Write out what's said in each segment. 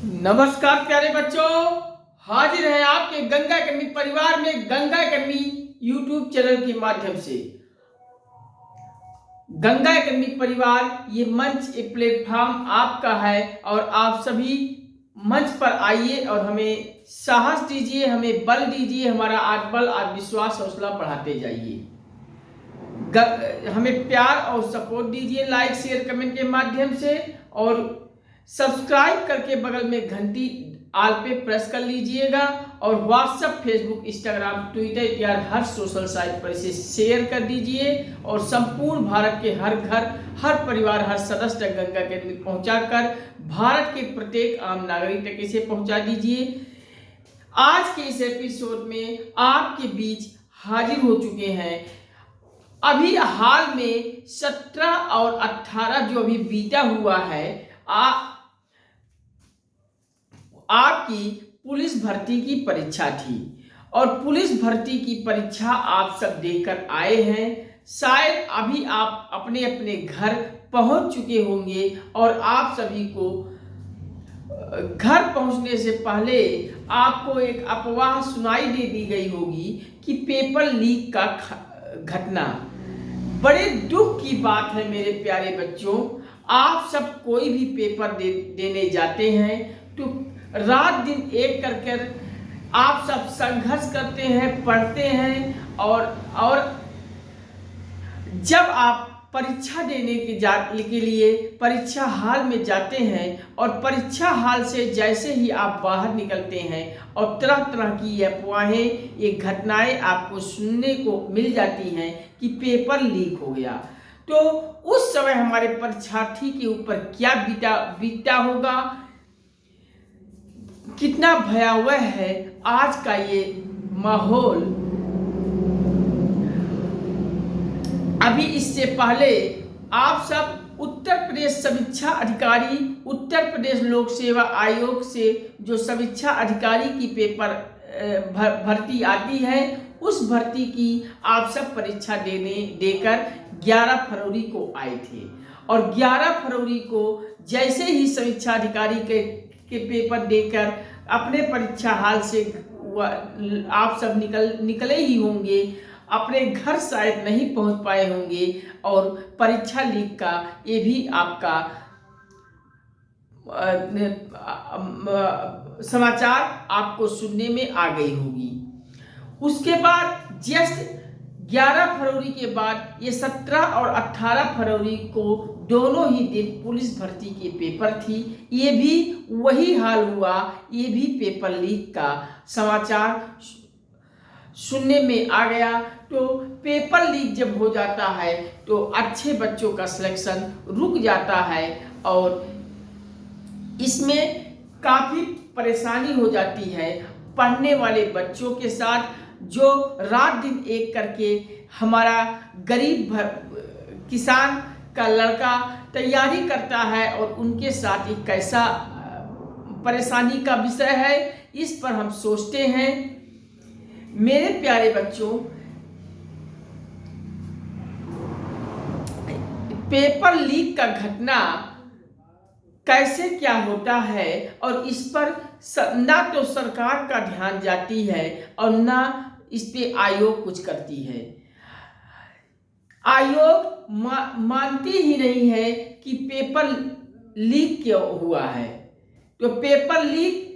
नमस्कार प्यारे बच्चों, हाजिर है आपके गंगा अकेडमी परिवार में गंगा अकेडमी यूट्यूब चैनल के माध्यम से। गंगा अकेडमी परिवार ये मंच, एक प्लेटफॉर्म आपका है और आप सभी मंच पर आइए और हमें साहस दीजिए, हमें बल दीजिए, हमारा आत्मबल, आत्मविश्वास, हौसला बढ़ाते जाइए। हमें प्यार और सपोर्ट दीजिए लाइक, शेयर, कमेंट के माध्यम से, और सब्सक्राइब करके बगल में घंटी आल पे प्रेस कर लीजिएगा और व्हाट्सएप, फेसबुक, इंस्टाग्राम, ट्विटर इत्यादि हर सोशल साइट पर इसे शेयर कर दीजिए और संपूर्ण भारत के हर घर, हर परिवार, हर सदस्य तक गंगा अकेडमी पहुंचाकर भारत के प्रत्येक आम नागरिक तक इसे पहुंचा दीजिए। आज के इस एपिसोड में आपके बीच हाजिर हो चुके हैं अभी हाल में 17 और 18 जो अभी बीता हुआ है आपकी पुलिस भर्ती की परीक्षा थी और पुलिस भर्ती की परीक्षा आप सब देकर आए हैं। शायद अभी आप अपने अपने घर पहुंच चुके होंगे और आप सभी को घर पहुंचने से पहले आपको एक अफवाह सुनाई दे दी गई होगी कि पेपर लीक का घटना। बड़े दुख की बात है मेरे प्यारे बच्चों, आप सब कोई भी पेपर देने जाते हैं तो रात दिन एक कर आप सब संघर्ष करते हैं, पढ़ते हैं और जब आप परीक्षा देने के लिए परीक्षा हॉल में जाते हैं और परीक्षा हॉल से जैसे ही आप बाहर निकलते हैं और तरह तरह की अफवाहें, ये घटनाएं आपको सुनने को मिल जाती हैं कि पेपर लीक हो गया, तो उस समय हमारे परीक्षार्थी के ऊपर क्या बीता होगा, कितना भयावह है आज का ये माहौल। अभी इससे पहले आप सब उत्तर प्रदेश समीक्षा अधिकारी, उत्तर प्रदेश लोक सेवा आयोग से जो समीक्षा अधिकारी की पेपर भर्ती आती है, उस भर्ती की आप सब परीक्षा देकर 11 फरवरी को आए थे और 11 फरवरी को जैसे ही समीक्षा अधिकारी के पेपर देकर अपने परीक्षा हाल से आप सब निकले ही होंगे, अपने घर शायद नहीं पहुंच पाए होंगे और परीक्षा लीक का ये भी आपका समाचार आपको सुनने में आ गई होगी। उसके बाद जस्ट 11 फरवरी के बाद ये 17 और 18 फरवरी को दोनों ही दिन पुलिस भर्ती के पेपर थी, ये भी वही हाल हुआ, ये भी पेपर लीक का समाचार सुनने में आ गया। तो पेपर लीक जब हो जाता है तो अच्छे बच्चों का सिलेक्शन रुक जाता है और इसमें काफ़ी परेशानी हो जाती है पढ़ने वाले बच्चों के साथ, जो रात दिन एक करके हमारा गरीब किसान का लड़का तैयारी करता है और उनके साथ एक कैसा परेशानी का विषय है, इस पर हम सोचते हैं। मेरे प्यारे बच्चों, पेपर लीक का घटना कैसे क्या होता है और इस पर ना तो सरकार का ध्यान जाती है और ना इस पे आयोग कुछ करती है। आयोग मानती ही नहीं है कि पेपर लीक क्यों हुआ है। तो पेपर लीक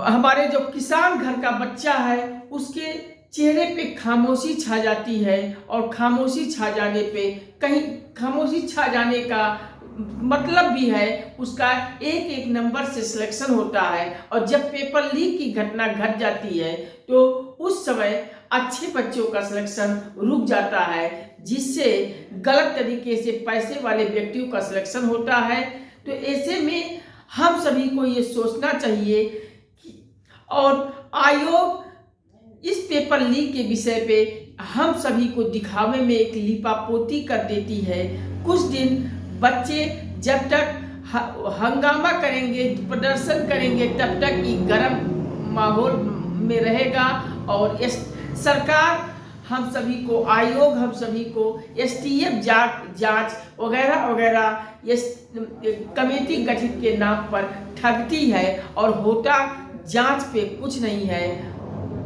हमारे जो किसान घर का बच्चा है उसके चेहरे पे खामोशी छा जाती है और खामोशी छा जाने पे कहीं खामोशी छा जाने का मतलब भी है उसका एक एक नंबर से सिलेक्शन होता है और जब पेपर लीक की घटना घट जाती है तो उस समय अच्छे बच्चों का सिलेक्शन रुक जाता है, जिससे गलत तरीके से पैसे वाले व्यक्तियों का सिलेक्शन होता है। तो ऐसे में हम सभी को ये सोचना चाहिए और आयोग इस पेपर लीक के विषय पे हम सभी को दिखावे में एक लिपापोती कर देती है। कुछ दिन बच्चे जब तक हंगामा करेंगे, प्रदर्शन करेंगे, तब तक ये गर्म माहौल में रहेगा और सरकार हम सभी को, आयोग हम सभी को एसटीएफ जांच वगैरह वगैरह ये कमेटी गठित के नाम पर ठगती है और होता जांच पे कुछ नहीं है।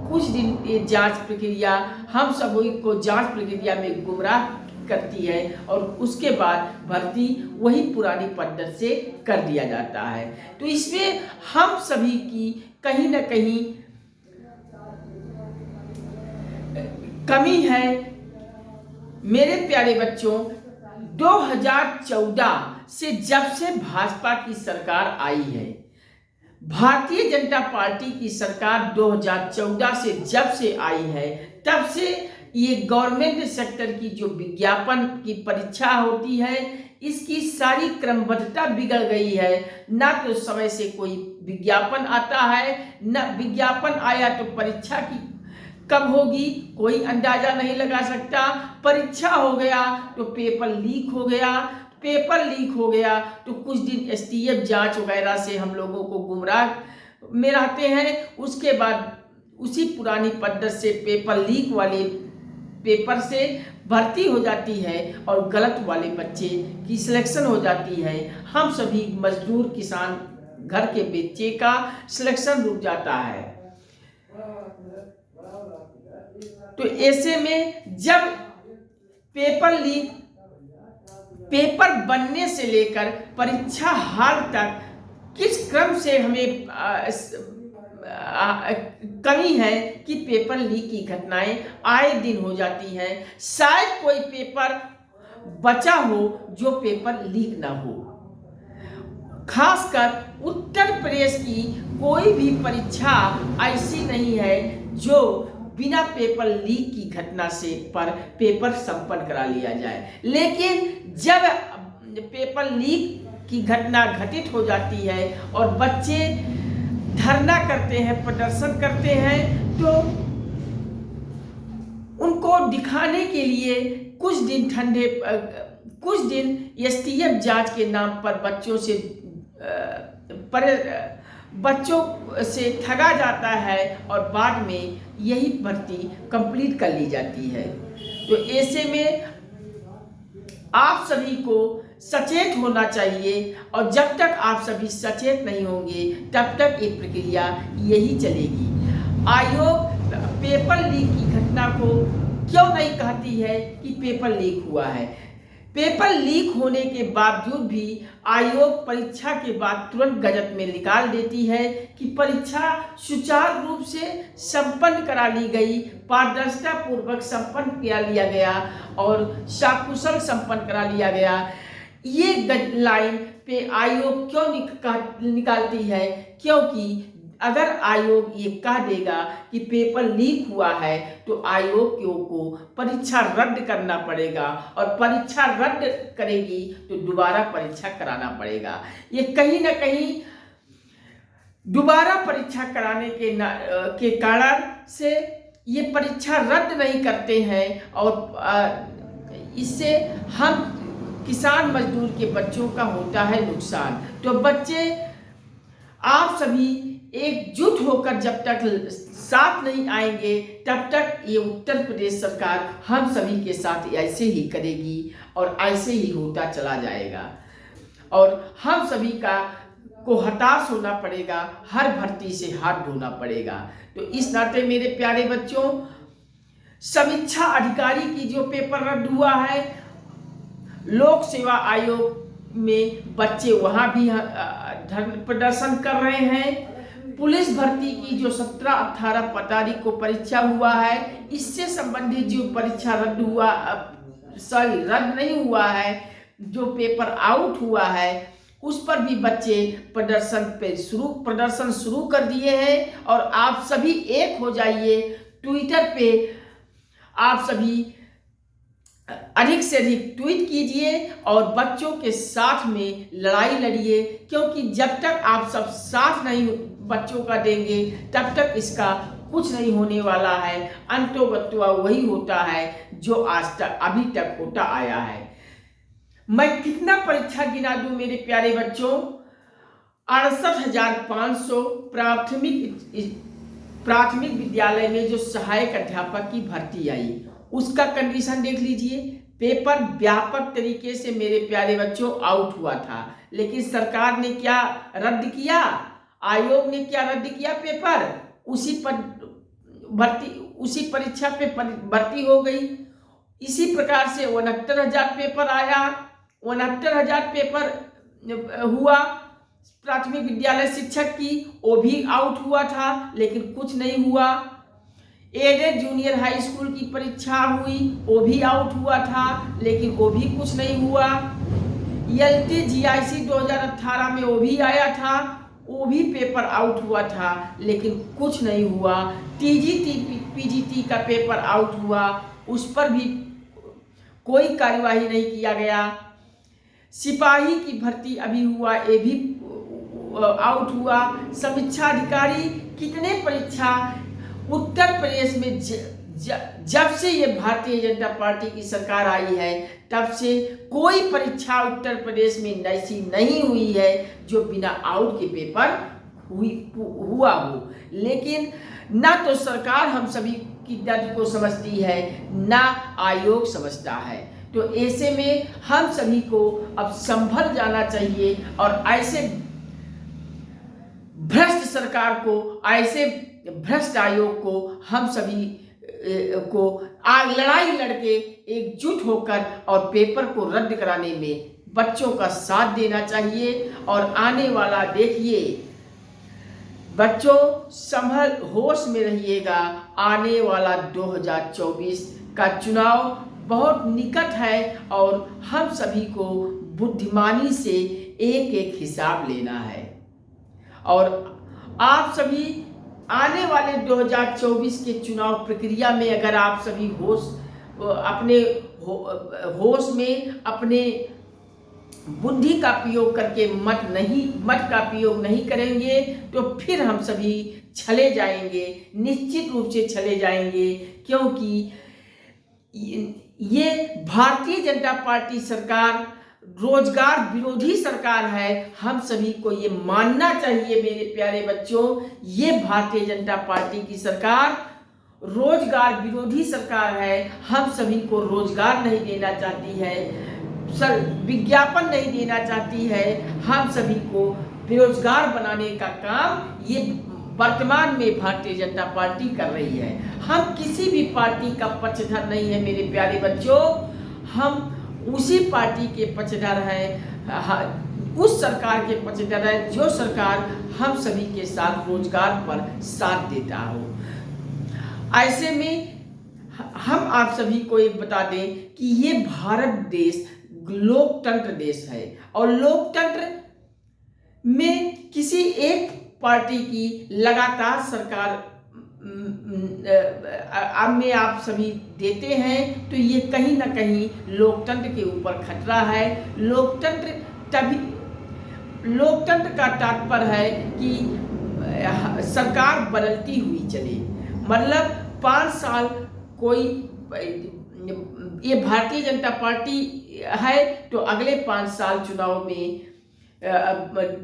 कुछ दिन ये जांच प्रक्रिया हम सभी को जांच प्रक्रिया में गुमराह करती है और उसके बाद भर्ती वही पुरानी पद्धति से कर दिया जाता है। तो इसमें हम सभी की कहीं न कहीं कमी है। मेरे प्यारे बच्चों, 2014 से जब से भाजपा की सरकार आई है, भारतीय जनता पार्टी की सरकार 2014 से जब से आई है, तब से ये गवर्नमेंट सेक्टर की जो विज्ञापन की परीक्षा होती है, इसकी सारी क्रमबद्धता बिगड़ गई है। ना तो समय से कोई विज्ञापन आता है, न विज्ञापन आया तो परीक्षा की कब होगी कोई अंदाजा नहीं लगा सकता। परीक्षा हो गया तो पेपर लीक हो गया, पेपर लीक हो गया तो कुछ दिन एसटीएफ जांच वगैरह से हम लोगों को गुमराह में रहते हैं। उसके बाद उसी पुरानी पद्धति से पेपर लीक वाले पेपर से भर्ती हो जाती है और गलत वाले बच्चे की सिलेक्शन हो जाती है। हम सभी मजदूर किसान घर के बच्चे का सिलेक्शन रुक जाता है। तो ऐसे में जब पेपर लीक, पेपर बनने से लेकर परीक्षा हाल तक किस क्रम से हमें कमी है कि पेपर लीक की घटनाएं आए दिन हो जाती हैं। शायद कोई पेपर बचा हो जो पेपर लीक ना हो। खासकर उत्तर प्रदेश की कोई भी परीक्षा ऐसी नहीं है जो बिना पेपर लीक की घटना से पर पेपर संपन्न करा लिया जाए। लेकिन जब पेपर लीक की घटना घटित हो जाती है और बच्चे धरना करते हैं, प्रदर्शन करते हैं, तो उनको दिखाने के लिए कुछ दिन एसटीएफ जांच के नाम पर बच्चों से ठगा जाता है और बाद में यही भर्ती कंप्लीट कर ली जाती है। तो ऐसे में आप सभी को सचेत होना चाहिए और जब तक आप सभी सचेत नहीं होंगे तब तक ये प्रक्रिया यही चलेगी। आयोग पेपर लीक की घटना को क्यों नहीं कहती है कि पेपर लीक हुआ है? पेपर लीक होने के बावजूद भी आयोग परीक्षा के बाद तुरंत गजट में निकाल देती है कि परीक्षा सुचारू रूप से संपन्न करा ली गई, पारदर्शिता पूर्वक संपन्न किया लिया गया और सकुशल संपन्न करा लिया गया। ये गाइडलाइन पे आयोग क्यों निकालती है? क्योंकि अगर आयोग ये कह देगा कि पेपर लीक हुआ है तो आयोग को परीक्षा रद्द करना पड़ेगा और परीक्षा रद्द करेगी तो दोबारा परीक्षा कराना पड़ेगा। ये कहीं ना कहीं दोबारा परीक्षा कराने के कारण से ये परीक्षा रद्द नहीं करते हैं और इससे हम किसान मजदूर के बच्चों का होता है नुकसान। तो बच्चे आप सभी एकजुट होकर जब तक साथ नहीं आएंगे तब तक ये उत्तर प्रदेश सरकार हम सभी के साथ ऐसे ही करेगी और ऐसे ही होता चला जाएगा और हम सभी को हताश होना पड़ेगा, हर भर्ती से हाथ धोना पड़ेगा। तो इस नाते मेरे प्यारे बच्चों, समीक्षा अधिकारी की जो पेपर रद्द हुआ है, लोक सेवा आयोग में बच्चे वहां भी प्रदर्शन कर रहे हैं। पुलिस भर्ती की जो 17-18 तारीख को परीक्षा हुआ है, इससे संबंधित जो परीक्षा रद्द नहीं हुआ है, जो पेपर आउट हुआ है, उस पर भी बच्चे प्रदर्शन शुरू कर दिए हैं। और आप सभी एक हो जाइए, ट्विटर पे आप सभी अधिक से अधिक ट्वीट कीजिए और बच्चों के साथ में लड़ाई लड़िए, क्योंकि जब तक आप सब साथ नहीं बच्चों का देंगे तब तक इसका कुछ नहीं होने वाला है। अंतोगत्वा वही होता है जो आज तक अभी तक होता आया है। मैं कितना परीक्षा गिना दूं मेरे प्यारे बच्चों? 68,500 प्राथमिक विद्यालय में जो सहायक अध्यापक की भर्ती आई, उसका कंडीशन देख लीजिए। पेपर व्यापक तरीके से मेरे प्यारे बच्चों आउट हुआ था, लेकिन सरकार ने क्या रद्द किया, आयोग ने क्या रद्द किया, पेपर उसी परीक्षा पे भर्ती हो गई। इसी प्रकार से 69,000 पेपर आया, 69,000 पेपर हुआ प्राथमिक विद्यालय शिक्षक की, वो भी आउट हुआ था, लेकिन कुछ नहीं हुआ। एडेड जूनियर हाई स्कूल की परीक्षा हुई, वो भी आउट हुआ था, लेकिन वो भी कुछ नहीं हुआ। एलटी जीआईसी 2018 में वो भी आया था, वो भी पेपर आउट हुआ था, लेकिन कुछ नहीं हुआ। टीजीटी पीजीटी का पेपर आउट हुआ, उस पर भी कोई कार्यवाही नहीं किया गया। सिपाही की भर्ती अभी हुआ, ये भी आउट हुआ। समीक्षा अधिकारी कितने परीक्षा उत्तर प्रदेश में जब से ये भारतीय जनता पार्टी की सरकार आई है तब से कोई परीक्षा उत्तर प्रदेश में ऐसी नहीं हुई है जो बिना आउट के पेपर हुआ हो। लेकिन ना तो सरकार हम सभी की दर्द को समझती है, ना आयोग समझता है। तो ऐसे में हम सभी को अब संभल जाना चाहिए और ऐसे भ्रष्ट सरकार को, ऐसे भ्रष्ट आयोग को हम सभी को लड़ाई लड़के एकजुट होकर और पेपर को रद्द कराने में बच्चों का साथ देना चाहिए। और आने वाला देखिए बच्चों, संभल होश में रहिएगा, आने वाला 2024 का चुनाव बहुत निकट है और हम सभी को बुद्धिमानी से एक एक हिसाब लेना है। और आप सभी आने वाले 2024 के चुनाव प्रक्रिया में अगर आप सभी अपने होश में अपने बुद्धि का प्रयोग करके मत का प्रयोग नहीं करेंगे तो फिर हम सभी छले जाएंगे, निश्चित रूप से छले जाएंगे। क्योंकि ये भारतीय जनता पार्टी सरकार रोजगार विरोधी सरकार है। हम सभी को ये मानना चाहिए मेरे प्यारे बच्चों, ये भारतीय जनता पार्टी की सरकार रोजगार विरोधी सरकार है। हम सभी को रोजगार नहीं देना चाहती है, विज्ञापन नहीं देना चाहती है, हम सभी को बेरोजगार बनाने का काम ये वर्तमान में भारतीय जनता पार्टी कर रही है। हम किसी भी पार्टी का पक्षधर नहीं है मेरे प्यारे बच्चों, हम उसी पार्टी के पक्षधर हैं, उस सरकार के पक्षधर हैं जो सरकार हम सभी के साथ रोजगार पर साथ देता हो। ऐसे में हम आप सभी को ये बता दें कि ये भारत देश लोकतंत्र देश है और लोकतंत्र में किसी एक पार्टी की लगातार सरकार में आप सभी देते हैं तो ये कहीं ना कहीं लोकतंत्र के ऊपर खतरा है। लोकतंत्र का तात्पर्य है कि सरकार बदलती हुई चले, मतलब 5 साल कोई, ये भारतीय जनता पार्टी है तो अगले 5 साल चुनाव में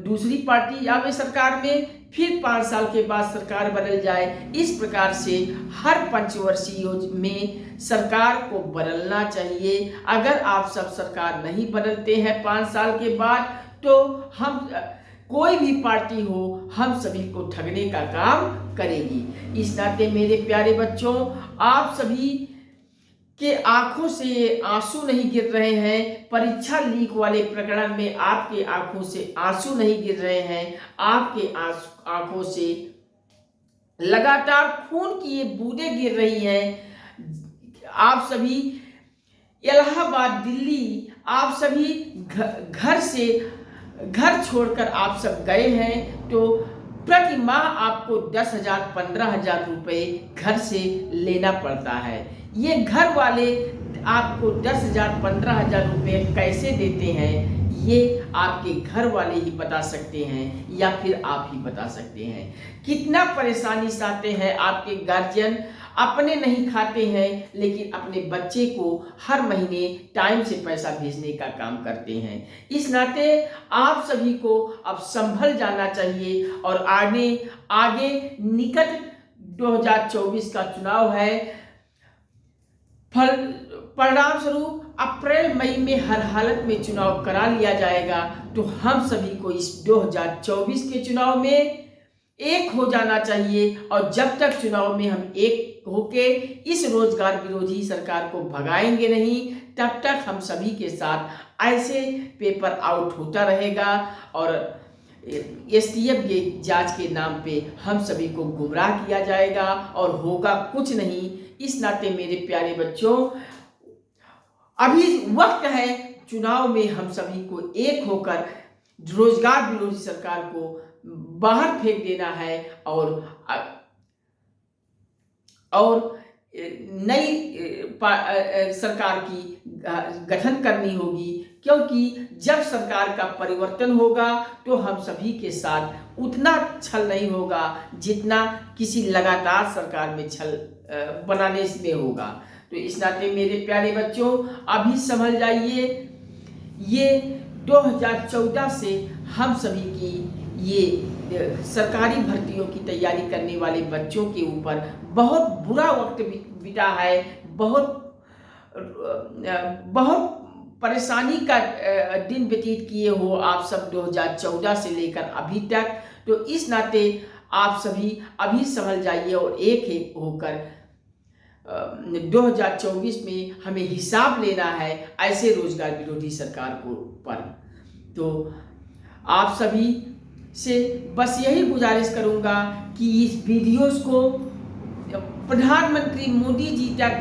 दूसरी पार्टी आवे सरकार में, फिर 5 साल के बाद सरकार बदल जाए। इस प्रकार से हर पंचवर्षीय में सरकार को बदलना चाहिए। अगर आप सब सरकार नहीं बदलते हैं 5 साल के बाद तो हम कोई भी पार्टी हो हम सभी को ठगने का काम करेगी। इस नाते मेरे प्यारे बच्चों, आप सभी के आंखों से आंसू नहीं गिर रहे हैं, परीक्षा लीक वाले प्रकरण में आपके आंखों से आंसू नहीं गिर रहे हैं, आपके आंखों से लगातार खून की ये बूंदें गिर रही हैं। आप सभी इलाहाबाद, दिल्ली, आप सभी घर छोड़कर आप सब गए हैं तो प्रति माह आपको 10,000 15,000 रुपए घर से लेना पड़ता है। ये घर वाले आपको 10,000 15,000 रुपए कैसे देते हैं ये आपके घर वाले ही बता सकते हैं या फिर आप ही बता सकते हैं। कितना परेशानी सहते हैं आपके गार्जियन, अपने नहीं खाते हैं लेकिन अपने बच्चे को हर महीने टाइम से पैसा भेजने का काम करते हैं। इस नाते आप सभी को अब संभल जाना चाहिए और आगे निकट 2024 का चुनाव है। परिणाम स्वरूप अप्रैल मई में हर हालत में चुनाव करा लिया जाएगा, तो हम सभी को इस 2024 के चुनाव में एक हो जाना चाहिए। और जब तक चुनाव में हम एक होके इस रोजगार विरोधी सरकार को भगाएंगे नहीं, तब तक हम सभी के साथ ऐसे पेपर आउट होता रहेगा और एसटीएफ के जांच के नाम पे हम सभी को गुमराह किया जाएगा और होगा कुछ नहीं। इस नाते मेरे प्यारे बच्चों, अभी वक्त है चुनाव में हम सभी को एक होकर रोजगार विरोधी सरकार को बाहर फेंक देना है और नई सरकार की गठन करनी होगी, क्योंकि जब सरकार का परिवर्तन होगा तो हम सभी के साथ उतना छल नहीं होगा जितना किसी लगातार सरकार में छल बनाने में होगा। तो इस नाते मेरे प्यारे बच्चों, अभी समझ जाइए, ये 2014 से हम सभी की ये सरकारी भर्तियों की तैयारी करने वाले बच्चों के ऊपर बहुत बुरा वक्त बीता है, बहुत परेशानी का दिन व्यतीत किए हो आप सब 2014 से लेकर अभी तक। तो इस नाते आप सभी अभी समझ जाइए और एक होकर 2024 में हमें हिसाब लेना है ऐसे रोजगार विरोधी सरकार को पर। तो आप सभी से बस यही गुजारिश करूंगा कि इस वीडियोस को प्रधानमंत्री मोदी जी तक,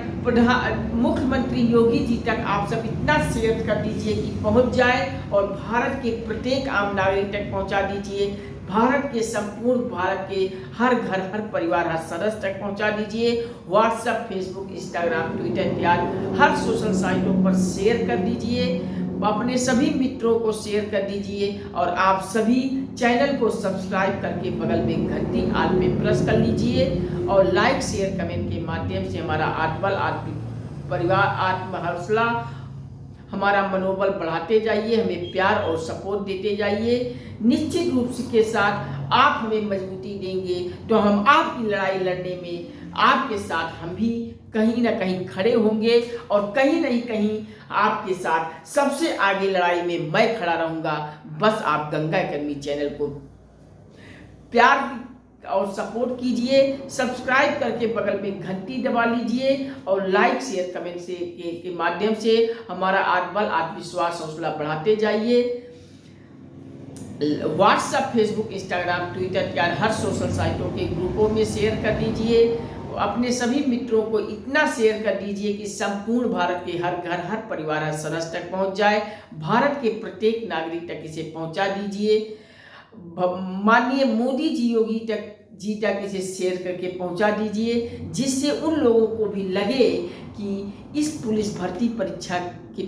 मुख्यमंत्री योगी जी तक आप सब इतना शेयर कर दीजिए कि पहुंच जाए और भारत के प्रत्येक आम नागरिक तक पहुंचा दीजिए। भारत के हर घर, हर परिवार, हर सदस्य तक पहुंचा दीजिए। व्हाट्सएप, फेसबुक, इंस्टाग्राम, ट्विटर इत्यादि हर सोशल साइटों पर शेयर कर दीजिए। अपने सभी मित्रों को शेयर कर दीजिए और आप सभी चैनल को सब्सक्राइब करके बगल में घंटी आल पे प्रेस कर लीजिए और लाइक, शेयर, कमेंट के माध्यम से हमारा आत्मबल, परिवार, आत्महौसला, हमारा मनोबल बढ़ाते जाइए, हमें प्यार और सपोर्ट देते जाइए। निश्चित रूप से के साथ आप हमें मजबूती देंगे तो हम आपकी लड़ाई लड़ने में आपके साथ हम भी कहीं ना कहीं खड़े होंगे और कहीं नहीं कहीं आपके साथ सबसे आगे लड़ाई में मैं खड़ा रहूंगा। बस आप गंगा एकेडमी चैनल को प्यार और सपोर्ट कीजिए, सब्सक्राइब करके बगल में घंटी दबा लीजिए और लाइक, शेयर, कमेंट से के माध्यम से हमारा आत्मबल, आत्मविश्वास, हौसला बढ़ाते जाइए। व्हाट्सएप, फेसबुक, इंस्टाग्राम, ट्विटर या हर सोशल साइटों के ग्रुपों में शेयर कर दीजिए। अपने सभी मित्रों को इतना शेयर कर दीजिए कि संपूर्ण भारत के हर घर, हर परिवार, हर सदस्य तक पहुंच जाए। भारत के प्रत्येक नागरिक तक इसे पहुंचा दीजिए। माननीय मोदी जी, योगी तक इसे शेयर करके पहुंचा दीजिए, जिससे उन लोगों को भी लगे कि इस पुलिस भर्ती परीक्षा के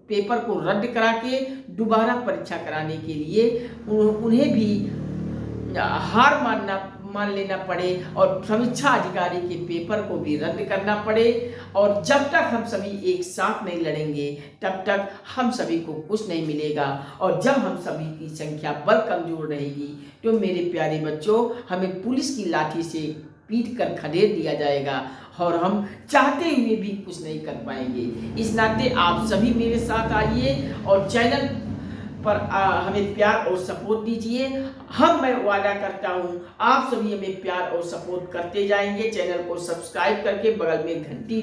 पेपर को रद्द करा के दोबारा परीक्षा कराने के लिए उन्हें भी हार मान लेना पड़े और समीक्षा अधिकारी के पेपर को भी रद्द करना पड़े। और जब तक हम सभी एक साथ नहीं लड़ेंगे तब तक हम सभी को कुछ नहीं मिलेगा। और जब हम सभी की संख्या बल कमजोर रहेगी तो मेरे प्यारे बच्चों, हमें पुलिस की लाठी से पीट कर खदेड़ दिया जाएगा और हम चाहते हुए भी कुछ नहीं कर पाएंगे। इस नाते आप सभी मेरे साथ आइए और चैनल पर हमें प्यार और सपोर्ट दीजिए। मैं वादा करता हूं आप सभी हमें प्यार और सपोर्ट करते जाएंगे। चैनल को सब्सक्राइब करके बगल में घंटी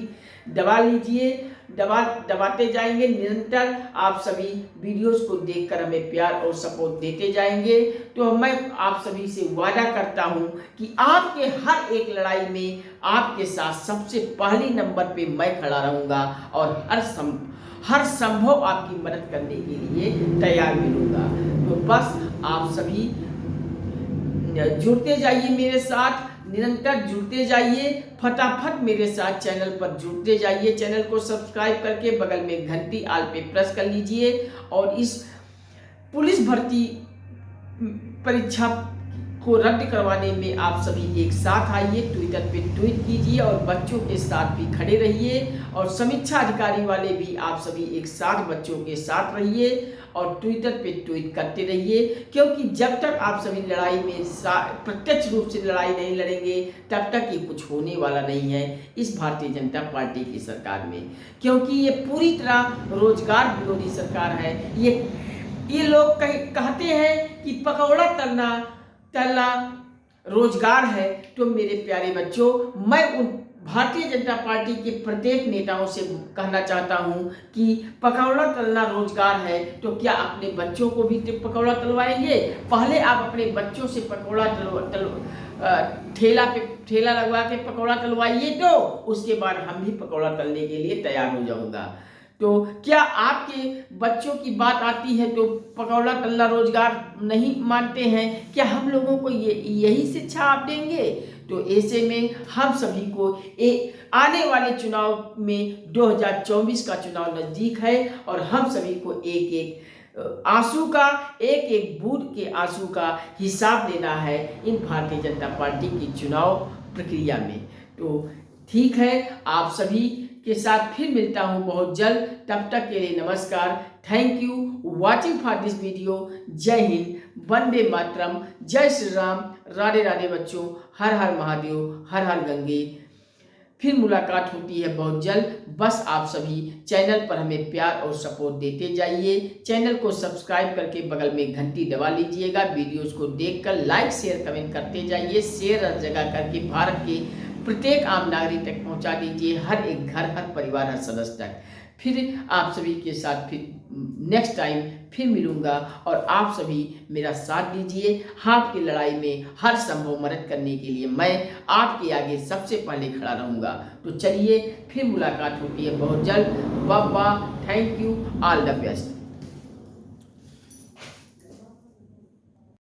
दबा लीजिए, दबाते जाएंगे। निरंतर आप सभी वीडियोस को देखकर हमें प्यार और सपोर्ट देते जाएंगे। तो मैं आप सभी से वादा करता हूं कि आपके हर एक लड़ाई में आपके साथ सबसे पहले नंबर पे मैं खड़ा रहूंगा और हर संभव आपकी मदद करने के लिए तैयार मिलूंगा। तो बस आप सभी जुड़ते जाइए मेरे साथ, निरंतर जुड़ते जाइए, फटाफट मेरे साथ चैनल पर जुड़ते जाइए। चैनल को सब्सक्राइब करके बगल में घंटी आल पे प्रेस कर लीजिए और इस पुलिस भर्ती परीक्षा को रद्द करवाने में आप सभी एक साथ आइए, ट्विटर पे ट्वीट कीजिए और बच्चों के साथ भी खड़े रहिए और समीक्षा अधिकारी वाले भी आप सभी एक साथ बच्चों के साथ रहिए और ट्विटर पे ट्वीट करते रहिए, क्योंकि जब तक आप सभी लड़ाई में प्रत्यक्ष रूप से लड़ाई नहीं लड़ेंगे तब तक ये कुछ होने वाला नहीं है इस भारतीय जनता पार्टी की सरकार में, क्योंकि ये पूरी तरह रोजगार विरोधी सरकार है। ये लोग कहते हैं कि पकौड़ा तलना रोजगार है। तो मेरे प्यारे बच्चों, मैं उन भारतीय जनता पार्टी के प्रत्येक नेताओं से कहना चाहता हूं कि पकौड़ा तलना रोजगार है तो क्या अपने बच्चों को भी पकौड़ा तलवाएंगे? पहले आप अपने बच्चों से पकौड़ा ठेला लगवा के पकौड़ा तलवाइए, तो उसके बाद हम भी पकौड़ा तलने के लिए तैयार हो जाऊंगा। तो क्या आपके बच्चों की बात आती है तो पकौड़ा तलना रोजगार नहीं मानते हैं? क्या हम लोगों को यही शिक्षा आप देंगे? तो ऐसे में हम सभी को आने वाले चुनाव में 2024 का चुनाव नजदीक है और हम सभी को एक एक आंसू का, एक एक बूंद के आंसू का हिसाब देना है इन भारतीय जनता पार्टी की चुनाव प्रक्रिया में। तो ठीक है, आप सभी के साथ फिर मिलता हूं बहुत जल्द। तब तक के लिए नमस्कार। Thank you watching for this video. जय हिंद, वंदे मातरम, जय श्री राम, राधे राधे बच्चों, हर हर महादेव, हर हर गंगे। फिर मुलाकात होती है बहुत जल्द। बस आप सभी चैनल पर हमें प्यार और सपोर्ट देते जाइए। चैनल को सब्सक्राइब करके बगल में घंटी दबा लीजिएगा। वीडियोस को देखकर लाइक शेयर कमेंट करते जाइए। शेयर हर जगह करके भारत के प्रत्येक आम नागरिक तक पहुंचा दीजिए, हर एक घर, हर परिवार, हर सदस्य तक। फिर आप सभी के साथ फिर नेक्स्ट टाइम फिर मिलूंगा और आप सभी मेरा साथ दीजिए। आपकी लड़ाई में हर संभव मदद करने के लिए मैं आपके आगे सबसे पहले खड़ा रहूंगा। तो चलिए फिर मुलाकात होती है बहुत जल्द। Bye bye, thank you, all the best.